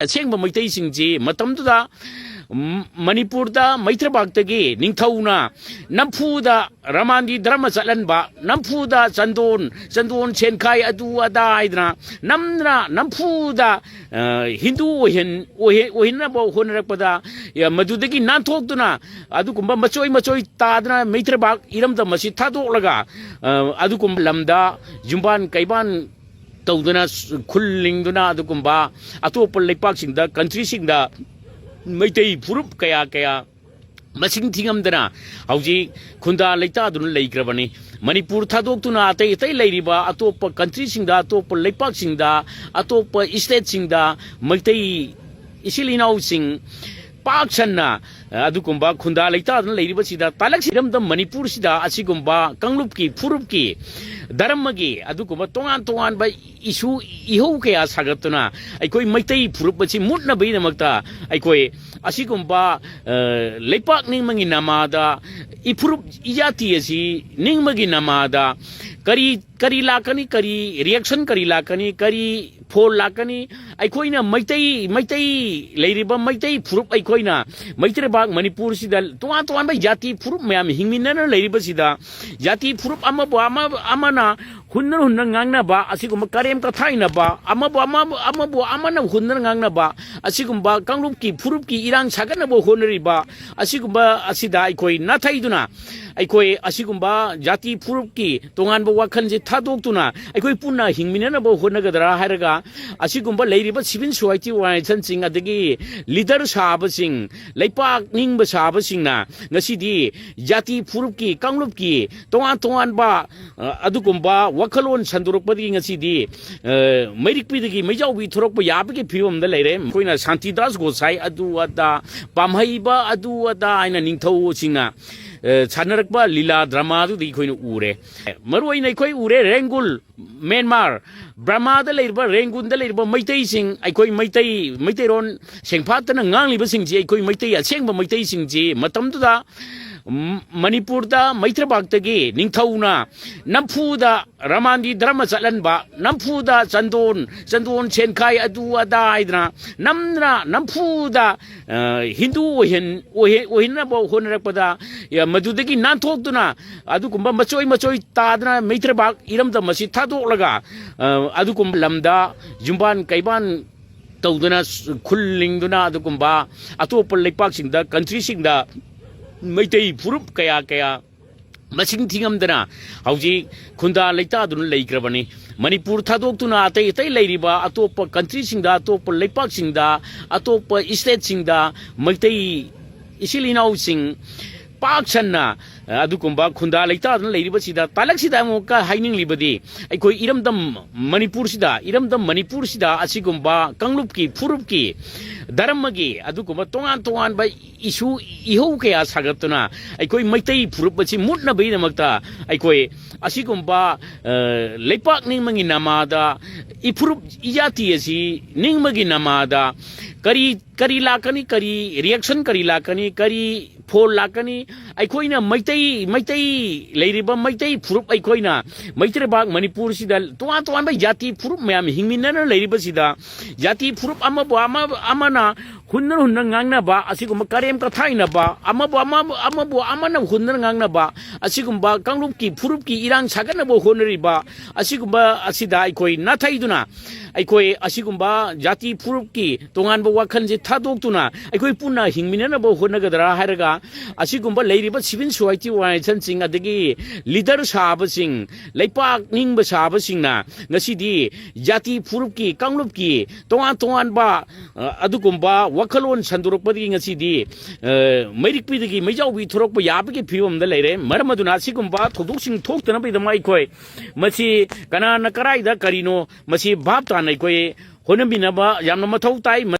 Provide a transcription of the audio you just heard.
ꯑꯁꯦꯡꯕ ꯃꯩꯇꯩꯁꯤꯡꯁꯤ ꯃꯇꯝꯗꯨꯗ ꯃꯅꯤꯄꯨꯔꯗ ꯃꯩꯇ꯭ꯔꯄꯥꯛꯇꯒꯤ ꯅꯤꯡꯊꯧꯅ ꯅꯝꯐꯨꯗ ꯔꯥꯃꯥꯟꯒꯤ ꯙꯔꯃ ꯆꯠꯍꯟꯕ ꯅꯝꯐꯨꯗ ꯆꯟꯗꯣꯟ ꯁꯦꯟꯈꯥꯏ ꯑꯗꯨ ꯑꯗꯥ ꯍꯥꯏꯗꯅ ꯅꯝꯐꯨꯗ ꯍꯤꯟꯗꯨ ꯑꯣꯏꯍꯟꯅꯕ ꯍꯣꯠꯅꯔꯛꯄꯗ ꯃꯗꯨꯗꯒꯤ ꯅꯥꯟꯊꯣꯛꯇꯨꯅ ꯑꯗꯨꯒꯨꯝꯕ ꯃꯆꯣꯏ ꯇꯥꯗꯅ ꯃꯩꯇ꯭ꯔꯄꯥꯛ ꯏꯔꯝꯗꯝ ꯑꯁꯤ ꯊꯥꯗꯣꯛꯂꯒ ꯑꯗꯨꯒꯨꯝꯕ ꯂꯝꯗ ꯌꯨꯝꯕꯥꯟ ꯀꯩꯕꯥꯟ ꯇꯧꯗꯨꯅ ꯈꯨꯜ ꯂꯤꯡꯗꯨꯅ ꯑꯗꯨꯒꯨꯝꯕ ꯑꯇꯣꯞꯄ ꯂꯩꯄꯥꯛꯁꯤꯡꯗ ꯀꯟꯇ꯭ꯔꯤꯁꯤꯡꯗ ꯃꯩꯇꯩ ꯐꯨꯔꯨꯞ ꯀꯌꯥ ꯃꯁꯤꯡ ꯊꯤꯉꯝꯗꯅ ꯍꯧꯖꯤꯛ ꯈꯨꯟꯗꯥ ꯂꯩꯇꯥꯗꯨꯅ ꯂꯩꯈ꯭ꯔꯕꯅꯤ ꯃꯅꯤꯄꯨꯔ ꯊꯥꯗꯣꯛꯇꯨꯅ ꯑꯇꯩ ꯂꯩꯔꯤꯕ ꯑꯇꯣꯞꯄ ꯀꯟꯇ꯭ꯔꯤꯁꯤꯡꯗ ꯑꯇꯣꯞꯄ ꯂꯩꯄꯥꯛꯁꯤꯡꯗ ꯑꯇꯣꯞꯄ ꯏꯁꯇꯦꯠꯁꯤꯡꯗ ꯃꯩꯇꯩ ꯏꯆꯤꯜ ꯏꯅꯥꯎꯁꯤꯡ ꯄꯥꯛ ꯁꯟꯅ ꯑꯗꯨꯒꯨꯝꯕ ꯈꯨꯟꯗꯥ ꯂꯩꯇꯥꯗꯨꯅ ꯂꯩꯔꯤꯕꯁꯤꯗ ꯇꯥꯂꯛꯁꯤꯔꯝꯗꯝ ꯃꯅꯤꯄꯨꯔꯁꯤꯗ ꯑꯁꯤꯒꯨꯝꯕ ꯀꯥꯡꯂꯨꯞꯀꯤ ꯐꯨꯔꯨꯞꯀꯤ ꯙꯔꯃꯒꯤ ꯑꯗꯨꯒꯨꯝꯕ ꯇꯣꯉꯥꯟꯕ ꯏꯍꯧ ꯀꯌꯥ ꯁꯥꯒꯠꯇꯨꯅ ꯑꯩꯈꯣꯏ ꯃꯩꯇꯩ ꯐꯨꯔꯨꯞ ꯑꯁꯤ ꯃꯨꯠꯅꯕꯒꯤꯗꯃꯛꯇ ꯑꯩꯈꯣꯏ ꯑꯁꯤꯒꯨꯝꯕ ꯂꯩꯄꯥꯛ ꯅꯤꯡꯕꯒꯤ ꯅꯃꯥꯗ ꯏꯐꯨꯔꯨꯞ ꯏꯖꯥꯇꯤ ꯑꯁꯤ ꯅꯤꯡꯕꯒꯤ ꯅꯃꯥꯗ ꯀꯔꯤ ꯂꯥꯛꯀꯅꯤ ꯀꯔꯤ ꯔꯤꯑꯦꯛꯁꯟ ꯀꯔꯤ ꯂꯥꯛꯀꯅꯤ ꯀꯔꯤ ꯐꯣꯜ ꯂꯥꯛꯀꯅꯤ ꯑꯩꯈꯣꯏꯅ ꯃꯩꯇꯩ ꯂꯩꯔꯤꯕ ꯃꯩꯇꯩ ꯐꯨꯔꯨꯞ ꯑꯩꯈꯣꯏꯅ ꯃꯩꯇꯩꯕꯥꯛ ꯃꯅꯤꯄꯨꯔꯁꯤꯗ ꯇꯣꯉꯥꯟꯕ ꯖꯥꯇꯤ ꯐꯨꯔꯨꯞ ꯃꯌꯥꯝ ꯍꯤꯡꯃꯤꯟꯅꯅ ꯂꯩꯔꯤꯕꯁꯤꯗ ꯖꯥꯇꯤ ꯐꯨꯔꯨꯞ ꯑꯃꯅ ሁꯟꯅ ꯉꯥꯡꯅꯕ ꯑꯁꯤꯒꯨꯝꯕ ꯀꯔꯦꯝ ꯀꯊꯥꯏꯅꯕ ꯑꯃꯅ ሁꯟꯅ ꯉꯥꯡꯅꯕ ꯑꯁꯤꯒꯨꯝꯕ ꯀꯥꯡꯂꯨꯞꯀꯤ ꯐꯨꯔꯨꯞꯀꯤ ꯏꯔꯥꯡ ꯁꯥꯒꯠꯅꯕ ꯍꯣꯠꯅꯔꯤꯕ ꯑꯁꯤꯒꯨꯝꯕ ꯑꯁꯤꯗ ꯑꯩꯈꯣꯏ ꯅꯥꯊꯩꯗꯨꯅ ꯑꯩꯈꯣꯏ ꯑꯁꯤꯒꯨꯝꯕ ꯖꯥꯇꯤ ꯐꯨꯔꯨꯞꯀꯤ ꯇꯣꯉꯥꯟꯕ ꯋꯥꯈꯜꯁꯦ ꯊꯥꯗꯣꯛꯇꯨꯅ ꯑꯩꯈꯣꯏ ꯄꯨꯟꯅ ꯍꯤꯡꯃꯤꯟꯅꯅꯕ ꯍꯣꯠꯅꯒꯗ꯭ꯔꯥ ꯍꯥꯏꯔꯒ ꯑꯁꯤꯒꯨꯝꯕ ꯂꯩꯔꯤꯕ ꯁꯤꯚꯤꯜ ꯁꯣꯁꯥꯏꯇꯤ ꯑꯣꯔꯒꯅꯥꯏꯖꯦꯁꯟꯁꯤꯡ ꯑꯗꯒꯤ ꯂꯤꯗꯔ ꯁꯥꯕꯁꯤꯡ ꯂꯩꯄꯥꯛ ꯅꯤꯡꯕ ꯁꯥꯕꯁꯤꯡꯅ ꯉꯁꯤꯗꯤ ꯖꯥꯇꯤ ꯐꯨꯔꯨꯞꯀꯤ ꯀꯥꯡꯂꯨꯞꯀꯤ ꯇꯣꯉꯥꯟꯕ ꯑꯗꯨꯒꯨꯝꯕ ꯋꯥꯈꯜꯂꯣꯟ ꯁꯟꯗꯣꯔꯛꯄꯗꯒꯤ ꯉꯁꯤꯗꯤ ꯃꯩꯔꯤꯛꯄꯤꯗꯒꯤ ꯃꯩꯖꯥꯎꯕꯤ ꯊꯣꯔꯛꯄ ꯌꯥꯕꯒꯤ ꯐꯤꯕꯝꯗ ꯂꯩꯔꯦ ꯑꯩꯈꯣꯏꯅ ꯁꯥꯟꯇꯤꯗꯥꯁ ꯒꯣꯁꯥꯏ ꯑꯗꯨ ꯑꯗꯥ ꯄꯥꯝꯍꯩꯕ ꯑꯗꯨ ꯑꯗꯥ ꯍꯥꯏꯅ ꯅꯤꯡꯊꯧꯁꯤꯡꯅ ꯁꯥꯟꯅꯔꯛꯄ ꯂꯤꯂꯥ ꯗ꯭ꯔꯃꯥꯗꯨꯗꯤ ꯑꯩꯈꯣꯏꯅ ꯎꯔꯦ ꯃꯔꯨꯑꯣꯏꯅ ꯑꯩꯈꯣꯏ ꯎꯔꯦ ꯔꯦꯡꯒꯨꯜ ꯃꯦꯟꯃꯥꯔ ꯕꯔꯃꯥꯗ ꯂꯩꯔꯤꯕ ꯔꯦꯡꯒꯨꯟꯗ ꯂꯩꯔꯤꯕ ꯃꯩꯇꯩꯁꯤꯡ ꯑꯩꯈꯣꯏ ꯃꯩꯇꯩꯔꯣꯟ ꯁꯦꯡꯐꯥꯠꯇꯅ ꯉꯥꯡꯂꯤꯕꯁꯤꯡꯁꯤ ꯑꯩꯈꯣꯏ ꯃꯩꯇꯩ ꯑꯁꯦꯡꯕ ꯃꯩꯇꯩꯁꯤꯡꯁꯤ ꯃꯇꯝꯗꯨꯗ ꯃꯅꯤꯄꯨꯔꯗ ꯃꯩꯇ꯭ꯔꯄꯥꯛꯇꯒꯤ ꯅꯤꯡꯊꯧꯅ ꯅꯝꯐꯨꯗ ꯔꯥꯃꯥꯟꯒꯤ ꯙꯔꯃ ꯆꯠꯍꯟꯕ ꯅꯝꯐꯨꯗ ꯆꯟꯗꯣꯟ ꯁꯦꯟꯈꯥꯏ ꯑꯗꯨ ꯑꯗꯥ ꯍꯥꯏꯗꯅ ꯅꯝꯐꯨꯗ ꯍꯤꯟꯗꯨ ꯑꯣꯏꯍꯟꯅꯕ ꯍꯣꯠꯅꯔꯛꯄꯗ ಮದುದಗಿ ನಾನು ಹೋಗ್ತುನಾ ಅದುಕುಂಬ ಮಚೋಯ್ ತಾದನ ಮೈತ್ರಬಾಗ್ ಇರಮ್ದ ಮಸಿ ಥಾದೋಕ್ಲಗ ಅದುಕುಂಬ ಲಮ್ದ ಜುಂಬಾನ್ ಕೈಬಾನ್ ತೌದನ ಖುಲ್ಲಿಂಗ್ದುನ ಅದುಕುಂಬ ಅತೋಪ ಲೈಪಾಕ್ಸಿಂದ ಕಂಟ್ರಿಸಿಂದ ಮೈತೈ ಫುರುಪ್ ಕಯಾ ಮಸಿಂಗ್ ಥಿಂಗಮ್ದನ ಹೌಜಿ ಖುಂದಾ ಲೈತಾದುನ ಲೈಕ್ರಬನಿ ಮಣಿಪುರ ಥಾದೋಕ್ತುನ ಅತೈ ಲೈರಿಬ ಅತೋಪ ಕಂಟ್ರಿಸಿಂದ ಅತೋಪ ಲೈಪಾಕ್ಸಿಂದ ಅತೋಪ ಸ್ಟೇಟ್ಸಿಂದ ಮೈತೈ ಇಸಿಲಿನಾವ್ಸಿಂಗ್ पाक सन्ना अदुकुंबा खुंदा लैतादन लैरिबसिदा तालकसिदा अमुका हाइनिंगलिबदि अइखोइ इरमदम मणिपुरसिदा असिगुंबा कंगलुपकी फुरुपकी धर्मगी अदुकुंबा तोंगान बा इशु इहौ कया सागतुना अइखोइ मैतै फुरुपसि मुटनबैदमक्ता अइखोइ असिगुंबा लैपाक निंगमंगी नमादा इफुरुप इजाति असि निंगमगी नमादा करी लाकनी करी रिएक्शन करी लाकनी करी फोल लाकनी अइखोइना मैतै लैरिबा मैतै फुरुप अइखोइना मैत्रबाग मणिपुर सिदा तोआन बा जाति फुरुप मयाम हिंगमिनना लैरिबसिदा जाति फुरुप अमना हुन्नर ngangnaba asigumba karem kathainaba amana hunnर ngangnaba asigumba kanglupki furupki irang saganabo honriba asigumba asida aikoi nathaiduna aikoi asigumba jati furupki tonganba wakhanje thadokduna aikoi punna hingminanabo honnagadra haraga asigumba leiriba civil society organization sing adagi leader sabasing leipak ningba sabasingna ngasidi jati furupki kanglupki tongan ba adugumba wakhalon संदुरपदी ngasi मैरिकपीदगी मैजाउबी थोरप याबगी फिवमदा लेरे मरमदुना सिगुंबा थोदोक्सिंग थोक्तना बैदमाई कोय मसी कनाना कराइदा करिनो मसी भाब तानै कोय होनबिनबा यामना मथौ ताई